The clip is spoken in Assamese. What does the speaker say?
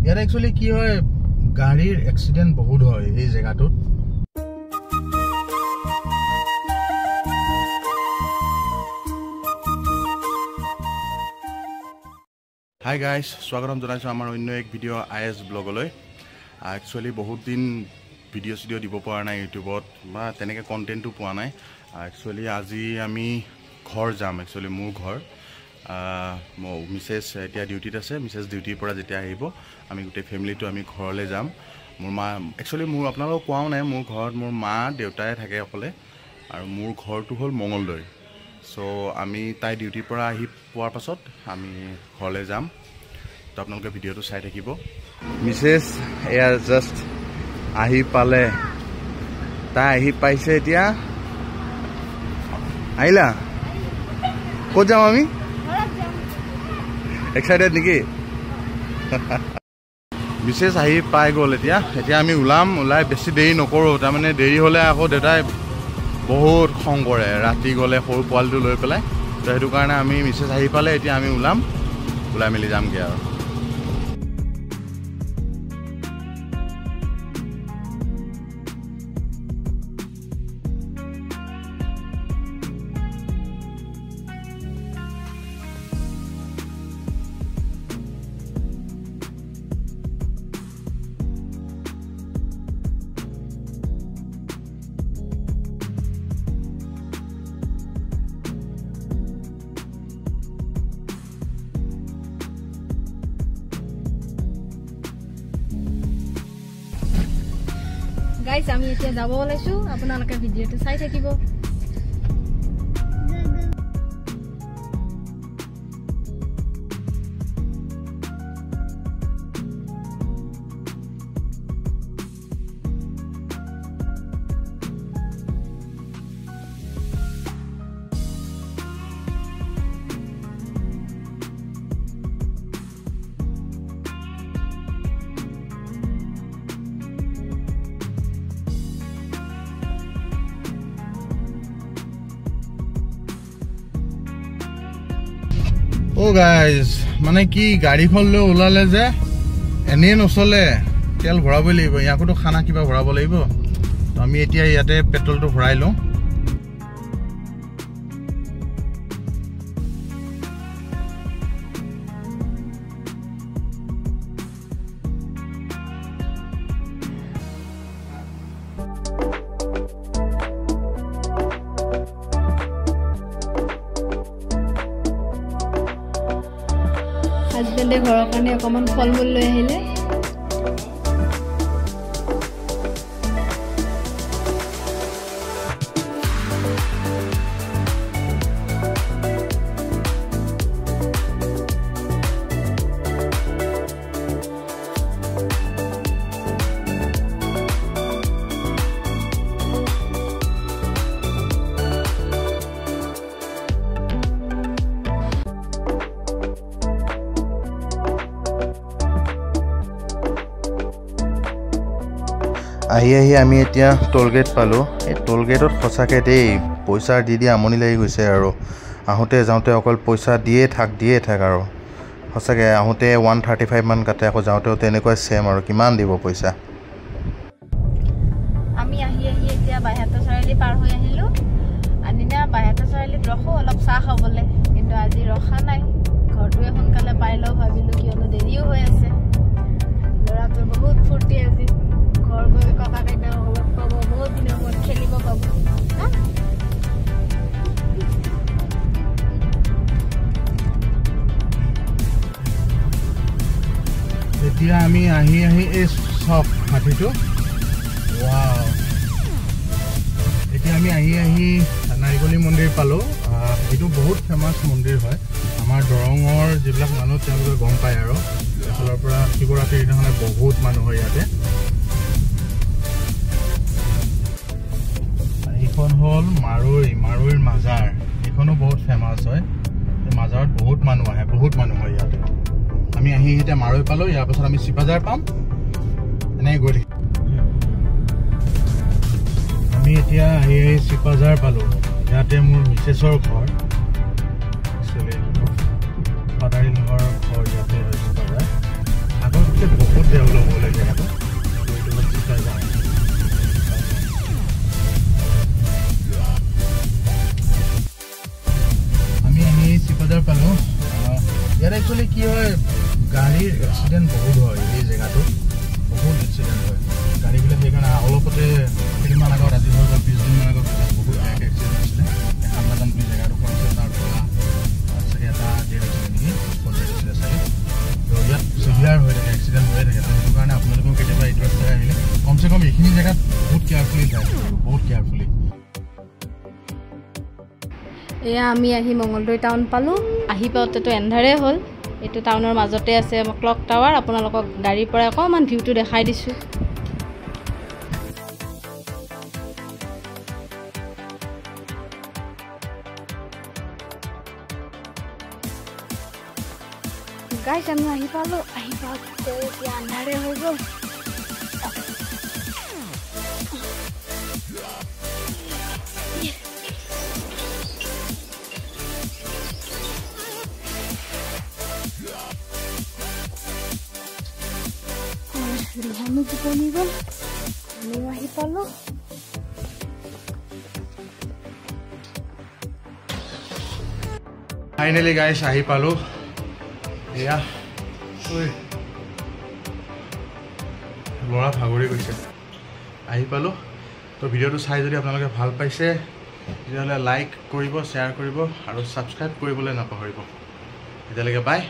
ইয়াত একচুয়ালি কি হয় গাড়ীৰ এক্সিডেন্ট বহুত হয় এই জায়গাটোত Hi guys, স্বাগতম জনাইছো আমাৰ অন্য এক ভিডিও আইএস ব্লগলৈ একচুয়ালি বহুত দিন ভিডিও সিডিও দিব পৰা নাই ইউটিউবত বা তেনেকে কন্টেন্টটো পোৱা নাই একচুয়ালি আজি আমি ঘৰ যাম একচুয়ালি মোৰ ঘৰ মিসেস এতিয়া ডিউটিত আছে মিসেস ডিউটিৰ পৰা যেতিয়া আহিব আমি গোটেই ফ্যামিলিটো আমি ঘৰলৈ যাম মোৰ মা একচুয়ালি মোৰ আপোনালোকক কোৱাও নাই মোৰ ঘৰত মোৰ মা দেউতাই থাকে অকলে আৰু মোৰ ঘৰটো হ'ল মঙ্গলদৈ সো আমি তাই ডিউটিৰ পৰা আহি পোৱাৰ পাছত আমি ঘৰলৈ যাম তো আপোনালোকে ভিডিওটো চাই থাকিব মিসেস এয়া জাস্ট আহি পালে তাই আহি পাইছে এতিয়া আইলা ক'ত যাম আমি এক্সাইটেড নেকি বিশেষ আহি পাই গ'ল এতিয়া আমি ওলাই বেছি দেৰি নকৰো তাৰমানে দেৰি হ'লে আকৌ দেউতাই বহুত খং কৰে ৰাতি গ'লে সৰু পোৱালিটো লৈ পেলাই তো সেইটো কাৰণে আমি মিছেছ আহি পালে এতিয়া আমি ওলাই মেলি যামগৈ আৰু Guys, আমি এতিয়া যাব ওলাইছো আপোনালোকে ভিডিওটো চাই থাকিব Oh guys, মানে কি গাড়ীখন লৈ ওলালে যে এনে নচলে তেল ভৰাব লাগিব ইয়াকতো খানা কিবা ভৰাব লাগিব তো আমি এতিয়া ইয়াতে পেট্ৰলটো ভৰাই লওঁ হাজবেণ্ডে ঘৰৰ কাৰণে অকমান ফলমূল লৈ আহিলে আহি আমি এতিয়া টোলগেট পালো এই টোলগেটত সঁচাকৈ দেই পইচা দি আমনি লাগি গৈছে আৰু আহোঁতে যাওঁতে অকল পইচা দিয়ে থাক আৰু সঁচাকৈ আহোঁতে 135 মান কাটে আকৌ যাওঁতেও তেনেকুৱাই ছেম আৰু কিমান দিব পইচা আমি আহি এতিয়া বাইহাটা চাৰিআলি পাৰ হৈ আহিলো আনিনা বাইহাটা চাৰিআলিত ৰখো অলপ চাহ খাবলৈ কিন্তু আজি ৰখা নাই ঘৰটোৱে সোনকালে পাই লওঁ ভাবিলো কিয়নো দেৰিও হৈ আছে ল'ৰাটো বহুত ফূৰ্তি আজি ঘৰ গৈ ককা কাইটা অলপ পাব বহুত দিনৰ মূৰত খেলিব পাব এতিয়া আমি আহি এই সব মাটিটো ওয়াও এতিয়া আমি আহি নাৰিকলি মন্দিৰ পালো এইটো বহুত ফেমাস মন্দিৰ হয় আমাৰ দৰঙৰ যিবিলাক মানুহ তেওঁলোকে গম পায় আৰু এফালৰ পৰা শিৱৰাত্ৰিৰ দিনাখনে বহুত মানুহ হয় ইয়াতে এইখন হ'ল মাৰুইৰ মাজাৰ এইখনো বহুত ফেমাস হয় এই মাজাৰত বহুত মানুহ আহে বহুত মানুহ হয় ইয়াতে আমি আহি এতিয়া মাৰুই পালো ইয়াৰ পাছত আমি শিৱবাজাৰ পাম এনে গৈ আমি এতিয়া আহি শিৱবাজাৰ পালো ইয়াতে মোৰ মিছেছৰ ঘৰ ফাদাৰ ইন লৰ ঘৰ ইয়াতে শিৱবাজাৰ আগতকৈ বহুত ওচৰতে অলপ হ'লে জেগাটো এইটো অলপ চিন্তা যাওঁ আমি আহি চিপাজাৰ পালোঁ ইয়াত একচুৱেলি কি হয় গাড়ীৰ এক্সিডেণ্ট বহুত হয় এই জেগাটো বহুত এক্সিডেণ্ট হয় গাড়ীবিলাক সেইকাৰণে অলপতে কেইদিনমান আগত আজি হৈ গ'ল 20 দিনমান আগত বহুত এক্সিডেণ্ট হৈছিলে খামলাজান বুলি জেগাডোখৰ আছে তাৰ পৰা চাগে এটা ডেট হৈছিলে নেকি পঞ্চায়ত হৈছিলে চাগে তো ইয়াত চিভিয়াৰ হৈ থাকে এক্সিডেণ্ট হৈ থাকে সেইটো কাৰণে আপোনালোকেও কেতিয়াবা এইটো ৰাস্তাৰে আহিলে কমচে কম এইখিনি জেগাত বহুত কেয়াৰফুলি যায় বহুত কেয়াৰফুলি এয়া আমি আহি মঙলদৈ টাউন পালোঁ আহি পাওঁতেতো এন্ধাৰে হ'ল এইটো টাউনৰ মাজতে আছে ক্লক টাৱাৰ আপোনালোকক গাড়ীৰ পৰা অকণমান ভিউটো দেখাই দিছোঁ গাইছ আমি আহি পালোঁ আহি পাওঁতে এতিয়া আন্ধাৰে হৈ গ'ল ৰিহানো টোপনি গ'ল আমিও আহি পালোঁ ফাইনেলি গাইছ আহি পালোঁ এয়া ল'ৰা ভাগৰি গৈছে আহি পালোঁ তো ভিডিঅ'টো চাই যদি আপোনালোকে ভাল পাইছে তেতিয়াহ'লে লাইক কৰিব শ্বেয়াৰ কৰিব আৰু ছাবস্ক্ৰাইব কৰিবলৈ নাপাহৰিব এতিয়ালৈকে বাই